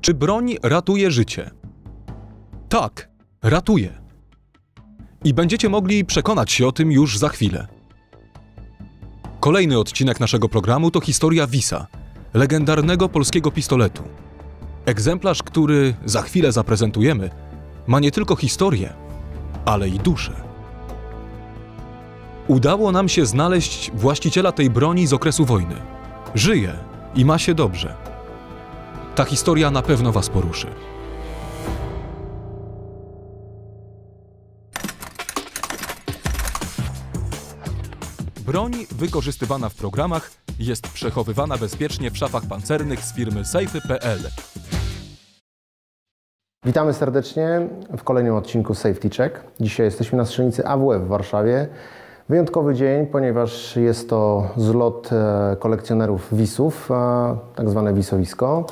Czy broń ratuje życie? Tak, ratuje. I będziecie mogli przekonać się o tym już za chwilę. Kolejny odcinek naszego programu to historia Wisa, legendarnego polskiego pistoletu. Egzemplarz, który za chwilę zaprezentujemy, ma nie tylko historię, ale i duszę. Udało nam się znaleźć właściciela tej broni z okresu wojny. Żyje i ma się dobrze. Ta historia na pewno was poruszy. Broń wykorzystywana w programach jest przechowywana bezpiecznie w szafach pancernych z firmy Safety.pl. Witamy serdecznie w kolejnym odcinku Safety Check. Dzisiaj jesteśmy na strzelnicy AWF w Warszawie. Wyjątkowy dzień, ponieważ jest to zlot kolekcjonerów Wisów, tak zwane wisowisko.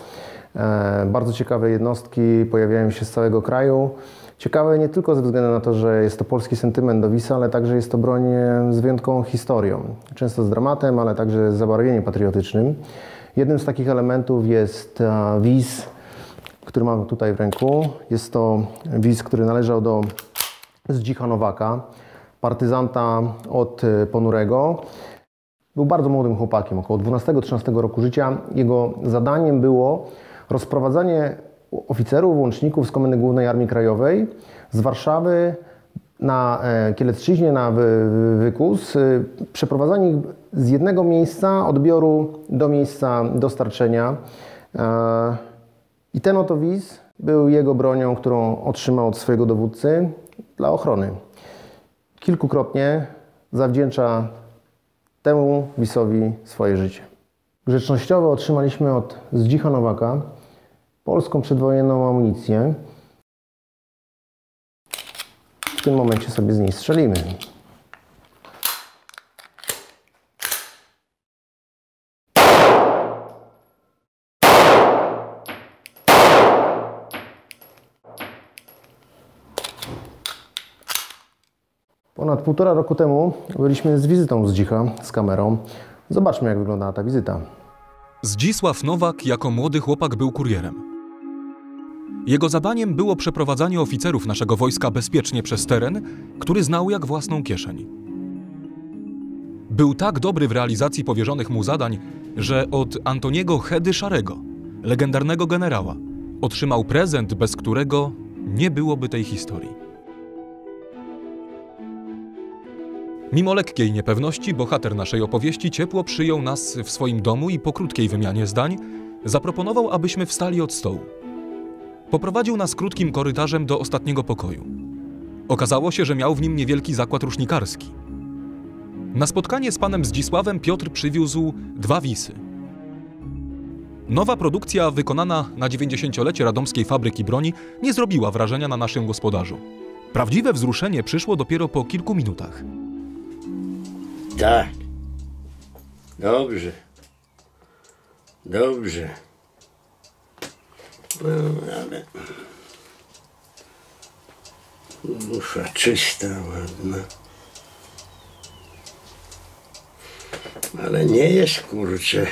Bardzo ciekawe jednostki pojawiają się z całego kraju. Ciekawe nie tylko ze względu na to, że jest to polski sentyment do Wisa, ale także jest to broń z wyjątkową historią. Często z dramatem, ale także z zabarwieniem patriotycznym. Jednym z takich elementów jest Wis, który mam tutaj w ręku. Jest to Wis, który należał do Zdzicha Nowaka, partyzanta od Ponurego. Był bardzo młodym chłopakiem, około 12-13 roku życia. Jego zadaniem było rozprowadzanie oficerów, łączników z Komendy Głównej Armii Krajowej z Warszawy na Kielecczyźnie, na Wykus, przeprowadzanie ich z jednego miejsca odbioru do miejsca dostarczenia. I ten oto Wis był jego bronią, którą otrzymał od swojego dowódcy dla ochrony. Kilkukrotnie zawdzięcza temu Wisowi swoje życie. Grzecznościowo otrzymaliśmy od Zdzicha Nowaka polską przedwojenną amunicję. W tym momencie sobie z niej strzelimy. Ponad 1,5 roku temu byliśmy z wizytą Zdzicha, z kamerą. Zobaczmy, jak wyglądała ta wizyta. Zdzisław Nowak jako młody chłopak był kurierem. Jego zadaniem było przeprowadzanie oficerów naszego wojska bezpiecznie przez teren, który znał jak własną kieszeń. Był tak dobry w realizacji powierzonych mu zadań, że od Antoniego Hedy Szarego, legendarnego generała, otrzymał prezent, bez którego nie byłoby tej historii. Mimo lekkiej niepewności, bohater naszej opowieści ciepło przyjął nas w swoim domu i po krótkiej wymianie zdań zaproponował, abyśmy wstali od stołu. Poprowadził nas krótkim korytarzem do ostatniego pokoju. Okazało się, że miał w nim niewielki zakład rusznikarski. Na spotkanie z panem Zdzisławem Piotr przywiózł 2 Wisy. Nowa produkcja wykonana na 90-lecie radomskiej fabryki broni nie zrobiła wrażenia na naszym gospodarzu. Prawdziwe wzruszenie przyszło dopiero po kilku minutach. Tak. Dobrze. Dobrze. No, ale... Musza czysta, ładna. Ale nie jest, kurczę.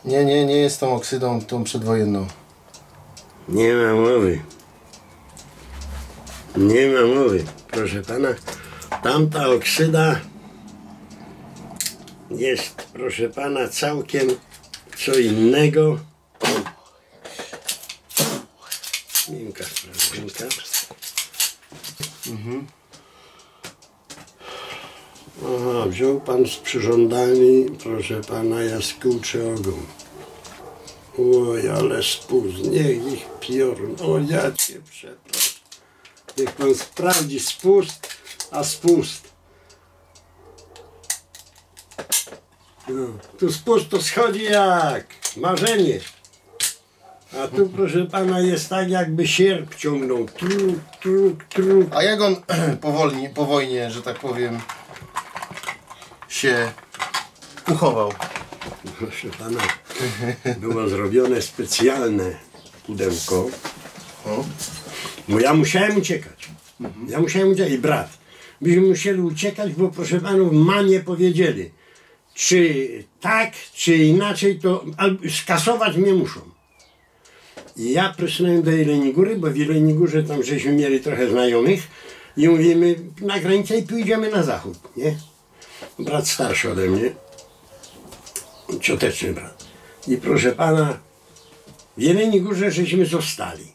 Nie jest tą oksydą, tą przedwojenną. Nie ma mowy. Nie ma mowy. Proszę pana, tamta oksyda jest, proszę pana, całkiem co innego. Miękka sprawdzinka. Aha, wziął pan z przyrządami, proszę pana, jaskółczy ogon. Oj, ale spust, niech ich piorun. O, ja cię przepraszam. Niech pan sprawdzi spust, a spust. No, tu spust to schodzi jak marzenie. A tu, proszę pana, jest tak, jakby sierp ciągnął. Truk. A jak on po wojnie, że tak powiem, się uchował? Proszę pana, było zrobione specjalne pudełko. Bo ja musiałem uciekać. I brat. Byśmy musieli uciekać, bo proszę panów, mamie powiedzieli, czy tak, czy inaczej, to skasować mnie muszą. I ja prysnąłem do Jeleniej Góry, bo w Jeleniej Górze tam żeśmy mieli trochę znajomych i mówimy na granicę i pójdziemy na zachód, nie? Brat starszy ode mnie, cioteczny brat. I proszę pana, w Jeleniej Górze żeśmy zostali,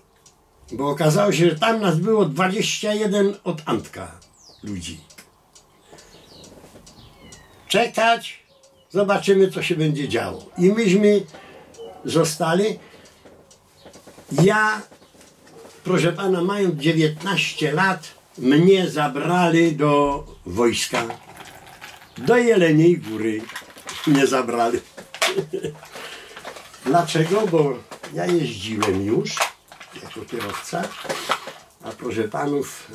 bo okazało się, że tam nas było 21 od Antka ludzi. Czekać, zobaczymy, co się będzie działo. I myśmy zostali. Ja, proszę pana, mając 19 lat, mnie zabrali do wojska. Do Jeleniej Góry mnie zabrali. Dlaczego? Bo ja jeździłem już jako kierowca, a proszę panów,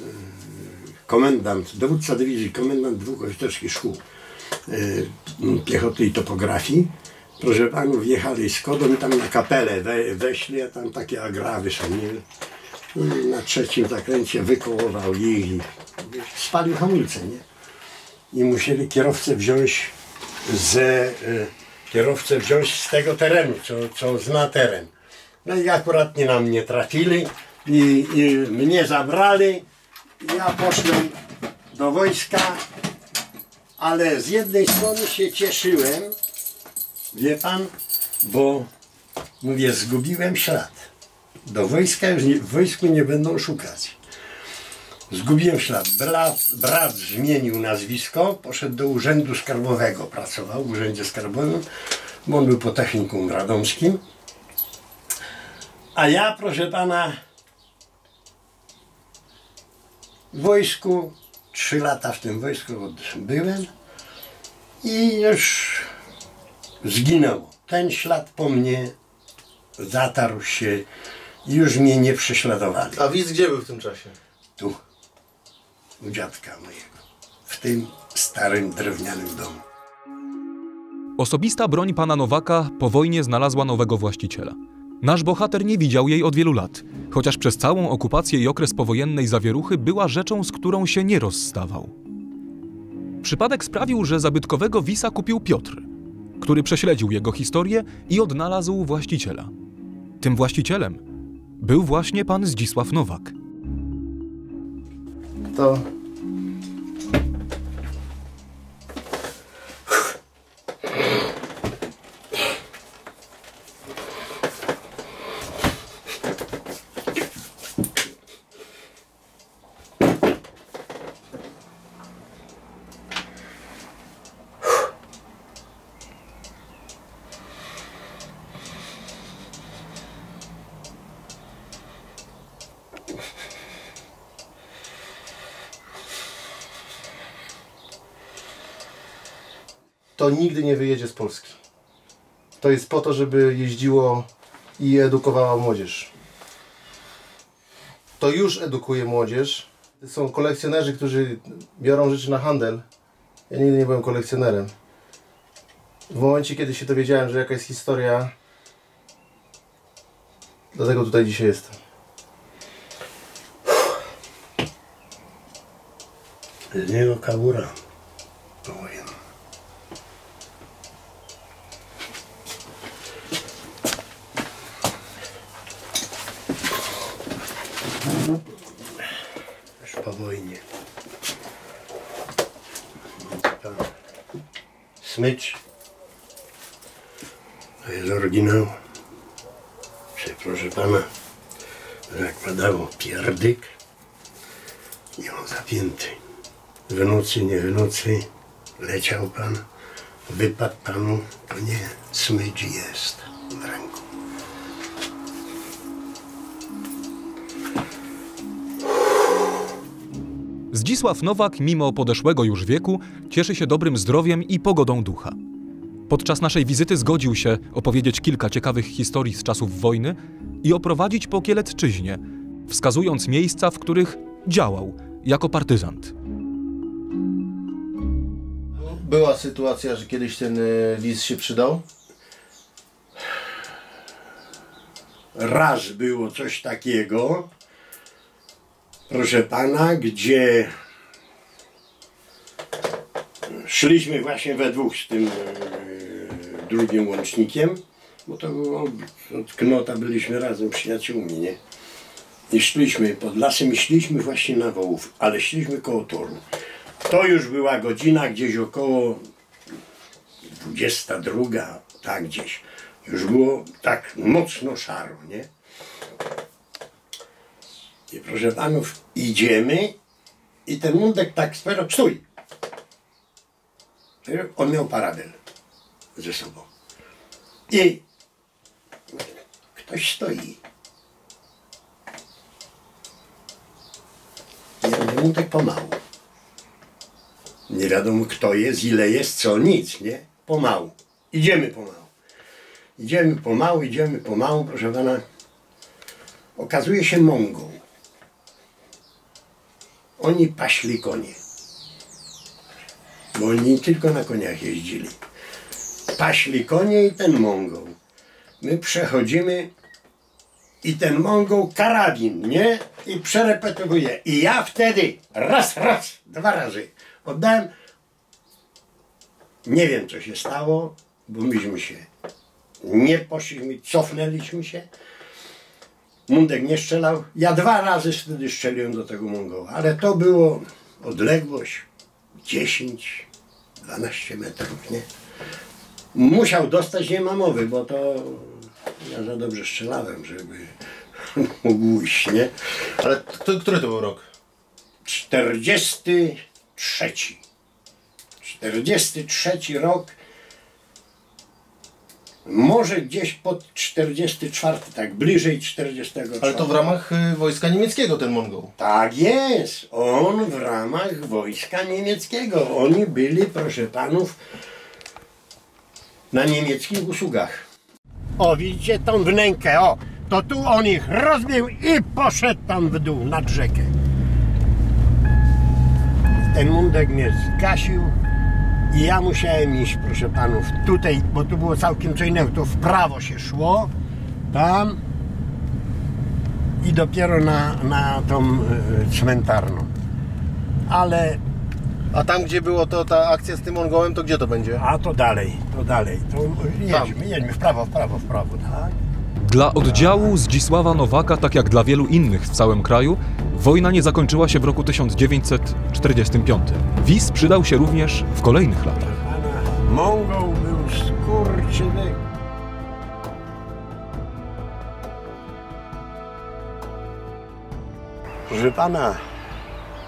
komendant, dowódca dywizji, komendant 2 oficerskich szkół piechoty i topografii, proszę panów, jechali z Kodą i tam na kapelę weszli, a tam takie agrawy są, nie? I na 3. zakręcie wykołował ich i spalił hamulce, nie? I musieli kierowcę wziąć z tego terenu, co zna teren. No i akurat nie na mnie trafili i mnie zabrali. Ja poszłem do wojska, ale z jednej strony się cieszyłem, wie pan, bo mówię, zgubiłem ślad. Do wojska już w wojsku nie będą szukać. Zgubiłem ślad. Brat zmienił nazwisko, poszedł do Urzędu Skarbowego, pracował w Urzędzie Skarbowym, bo on był po technikum radomskim. A ja, proszę pana, w wojsku, 3 lata w tym wojsku byłem i już zginął. Ten ślad po mnie zatarł się i już mnie nie prześladowali. A widz gdzie był w tym czasie? Tu, u dziadka mojego, w tym starym drewnianym domu. Osobista broń pana Nowaka po wojnie znalazła nowego właściciela. Nasz bohater nie widział jej od wielu lat, chociaż przez całą okupację i okres powojennej zawieruchy była rzeczą, z którą się nie rozstawał. Przypadek sprawił, że zabytkowego Wisa kupił Piotr, który prześledził jego historię i odnalazł właściciela. Tym właścicielem był właśnie pan Zdzisław Nowak. To... To nigdy nie wyjedzie z Polski. To jest po to, żeby jeździło i edukowało młodzież. To już edukuje młodzież. Są kolekcjonerzy, którzy biorą rzeczy na handel. Ja nigdy nie byłem kolekcjonerem. W momencie, kiedy się dowiedziałem, że jaka jest historia, dlatego tutaj dzisiaj jestem. Z niego kabura powojenna. Już po wojnie. Smycz. To jest oryginał. Czy proszę pana, zakładało pierdyk i on zapięty. W nocy, nie w nocy leciał pan, wypadł panu, to nie smycz jest w ręku. Zdzisław Nowak, mimo podeszłego już wieku, cieszy się dobrym zdrowiem i pogodą ducha. Podczas naszej wizyty zgodził się opowiedzieć kilka ciekawych historii z czasów wojny i oprowadzić po Kielecczyźnie, wskazując miejsca, w których działał jako partyzant. Była sytuacja, że kiedyś ten wiz się przydał? Raz było coś takiego, proszę pana, gdzie szliśmy właśnie we dwóch z tym drugim łącznikiem Bo to było, od Knota byliśmy razem przyjaciółmi, nie? I szliśmy pod lasem i szliśmy właśnie na Wołów, ale szliśmy koło toru. To już była godzina gdzieś około 22, tak gdzieś. Już było tak mocno szaro, nie? I proszę panów, idziemy i ten Mundek tak spero, stój! On miał parabel ze sobą. I ktoś stoi. Ja mówię, Mundek pomału. Nie wiadomo kto jest, ile jest, co, nic, nie? Pomału. Idziemy pomału. Idziemy pomału, proszę pana. Okazuje się Mongą. Oni paśli konie. Bo oni tylko na koniach jeździli. Paśli konie i ten Mongą. My przechodzimy i ten Mongą karabin, nie? I przerepetowuje. I ja wtedy raz, 2 razy oddałem. Nie wiem co się stało, bo myśmy się nie poszliśmy, cofnęliśmy się. Mundek nie strzelał. Ja 2 razy wtedy strzeliłem do tego Mongoła, ale to było odległość 10-12 metrów, nie? Musiał dostać, nie ma mowy, bo to ja za dobrze strzelałem, żeby mógł iść, nie? Ale który to był rok? 43. 43 rok. Może gdzieś pod 44, tak bliżej 44. Ale to w ramach wojska niemieckiego ten Mongol. Tak jest, on w ramach wojska niemieckiego. Oni byli, proszę panów, na niemieckich usługach. O, widzicie tą wnękę, o, to tu on ich rozbił i poszedł tam w dół, nad rzekę. Ten Mundek mnie zgasił i ja musiałem iść, proszę panów, tutaj, bo tu było całkiem co innego, to w prawo się szło, tam i dopiero na tą cmentarną. Ale... A tam gdzie było to ta akcja z tym Mongołem, to gdzie to będzie? A to dalej. To jedźmy w prawo, tak? Dla oddziału Zdzisława Nowaka, tak jak dla wielu innych w całym kraju, wojna nie zakończyła się w roku 1945. Wis przydał się również w kolejnych latach. Mongol był skurczyny. Proszę pana,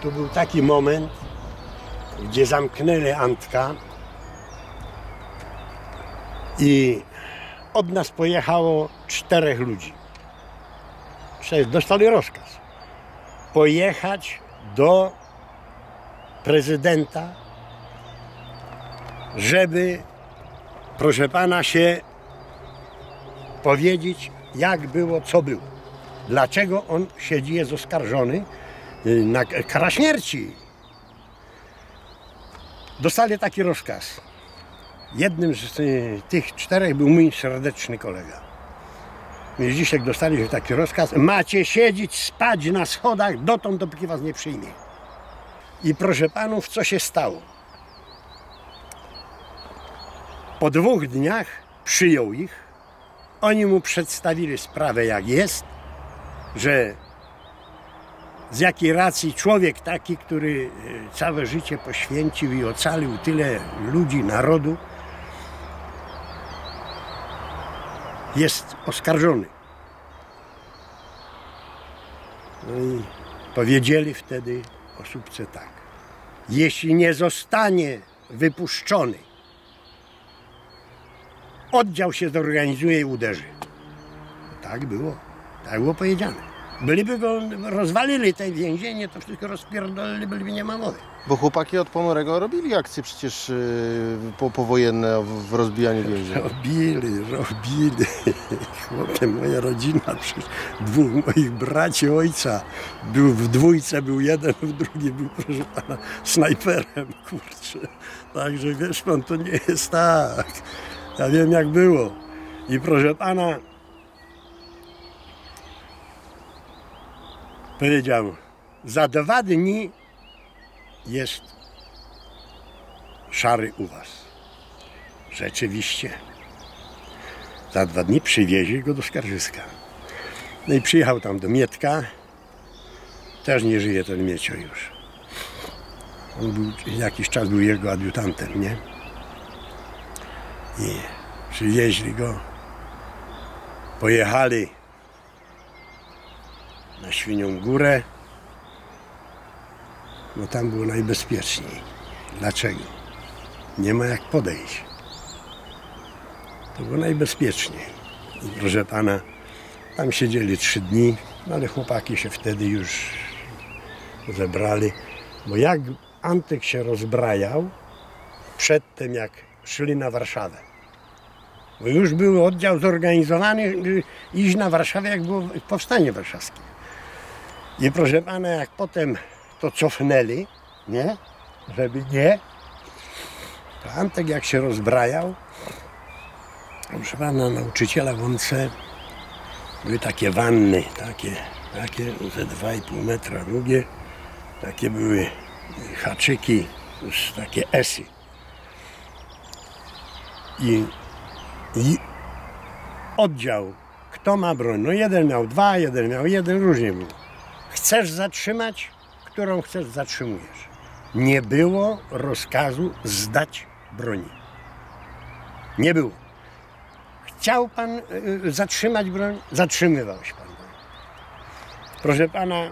tu był taki moment, gdzie zamknęli Antka i od nas pojechało 4 ludzi. Dostali rozkaz pojechać do prezydenta, żeby, proszę pana, się powiedzieć, jak było, co było. Dlaczego on siedzi, jest oskarżony na kara śmierci. Dostali taki rozkaz. Jednym z tych 4 był mój serdeczny kolega. My dzisiaj dostaliśmy taki rozkaz. Macie siedzieć, spać na schodach dotąd, dopóki was nie przyjmie. I proszę panów, co się stało? Po 2 dniach przyjął ich. Oni mu przedstawili sprawę, jak jest, że z jakiej racji człowiek taki, który całe życie poświęcił i ocalił tyle ludzi, narodu, jest oskarżony. No i powiedzieli wtedy osóbce tak. Jeśli nie zostanie wypuszczony, oddział się zorganizuje i uderzy. Tak było powiedziane. Byliby go, rozwalili te więzienie, to wszystko rozpierdolili, byliby nie ma mowy. Bo chłopaki od Pomorego robili akcje przecież powojenne w rozbijaniu więzień. Robili. Chłopie, moja rodzina, przecież 2 moich braci ojca. Był w 2, był jeden, w drugi był, proszę pana, snajperem, kurczę. Także wiesz pan, to nie jest tak. Ja wiem jak było. I proszę pana, powiedział, za 2 dni jest szary u was. Rzeczywiście. za 2 dni przywieźli go do Skarżyska. No i przyjechał tam do Mietka. Też nie żyje ten Miecio już. On był, jakiś czas był jego adiutantem, nie? I przywieźli go. Pojechali na Świnią Górę. No tam było najbezpieczniej. Dlaczego? Nie ma jak podejść. To było najbezpieczniej. I proszę pana, tam siedzieli 3 dni, no ale chłopaki się wtedy już zebrali. Bo jak Antek się rozbrajał przedtem, jak szli na Warszawę. Bo już był oddział zorganizowany iść na Warszawę, jak było powstanie warszawskie. I proszę pana, jak potem to cofnęli, nie? Żeby nie, to Antek jak się rozbrajał, proszę pana, nauczyciela w Łące były takie wanny, takie ze 2,5 metra długie, takie były haczyki, już takie esy. I oddział, kto ma broń, no jeden miał 2, jeden miał 1, różnie było. Chcesz zatrzymać, którą chcesz zatrzymujesz. Nie było rozkazu zdać broni. Nie było. Chciał pan zatrzymać broń, zatrzymywał się pan. Proszę pana,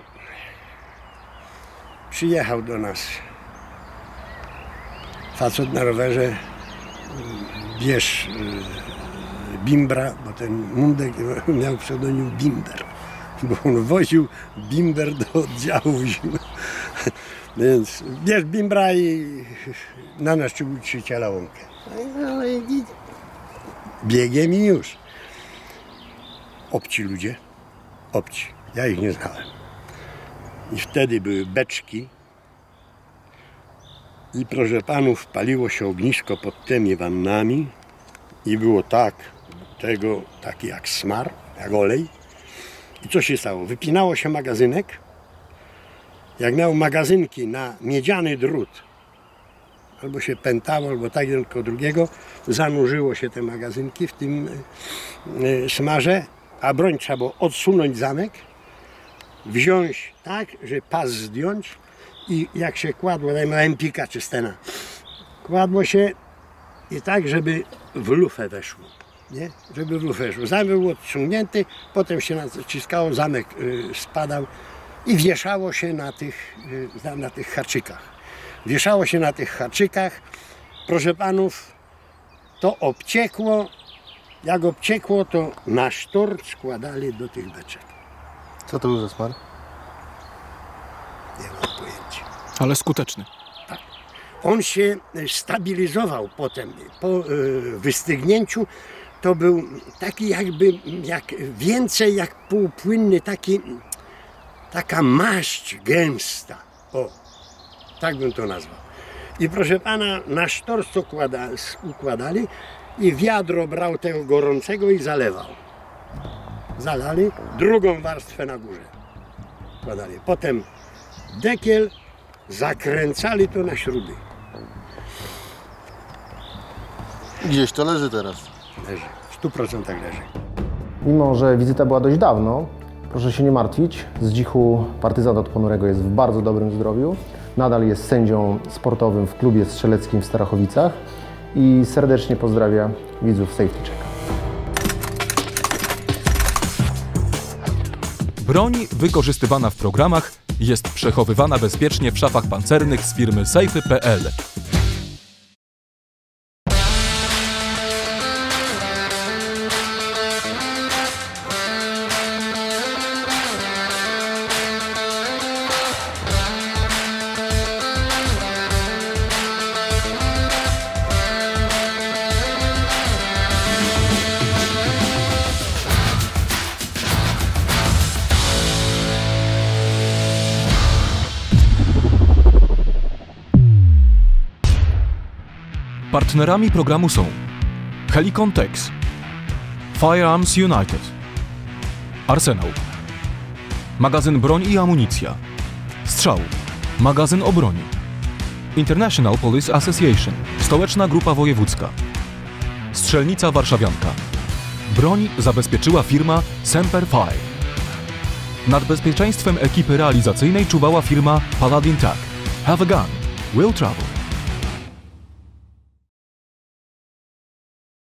przyjechał do nas facet na rowerze, bierz bimbra, bo ten Mundek miał pseudonim Bimber, bo on woził bimber do oddziału. Więc bierz bimbra i na nauczyciela Łąkę. No i biegiem i już. Obci ludzie, obci, ja ich nie znałem. I wtedy były beczki i proszę panów, paliło się ognisko pod tymi wannami i było taki jak smar, jak olej. I co się stało? Wypinało się magazynek. Jak miał magazynki na miedziany drut, albo się pętało, albo tak jeden koło drugiego, zanurzyło się te magazynki w tym smarze, a broń trzeba było odsunąć zamek, wziąć tak, że pas zdjąć i jak się kładło, dajmy empika czy stena, kładło się i tak, żeby w lufę weszło, nie? Żeby w lufę weszło. Zamek był odciągnięty, potem się naciskało, zamek spadał i wieszało się na tych haczykach. Wieszało się na tych haczykach, proszę panów, to obciekło, jak obciekło, to na sztorc składali do tych beczek. Co to był za smar? Nie mam pojęcia. Ale skuteczny. Tak. On się stabilizował potem, po wystygnięciu, to był taki więcej jak półpłynny, taka maść gęsta. O, tak bym to nazwał. I proszę pana, na sztorc to układali i wiadro brał tego gorącego i zalewał. Zalali, drugą warstwę na górze układali. Potem dekiel, zakręcali to na śruby. Gdzieś to leży teraz. Leży, w 100% leży. Mimo że wizyta była dość dawno, proszę się nie martwić, Zdzichu partyzant od Ponurego jest w bardzo dobrym zdrowiu. Nadal jest sędzią sportowym w klubie strzeleckim w Starachowicach i serdecznie pozdrawia widzów Safety Check. Broń wykorzystywana w programach jest przechowywana bezpiecznie w szafach pancernych z firmy Safety.pl. Partnerami programu są Helicon Tex, Firearms United, Arsenał, magazyn Broń i Amunicja, Strzał, magazyn o broni, International Police Association, Stołeczna Grupa Wojewódzka, Strzelnica Warszawianka, Broń zabezpieczyła firma Semper Fi. Nad bezpieczeństwem ekipy realizacyjnej czuwała firma Paladin Tech. Have a gun. Will travel.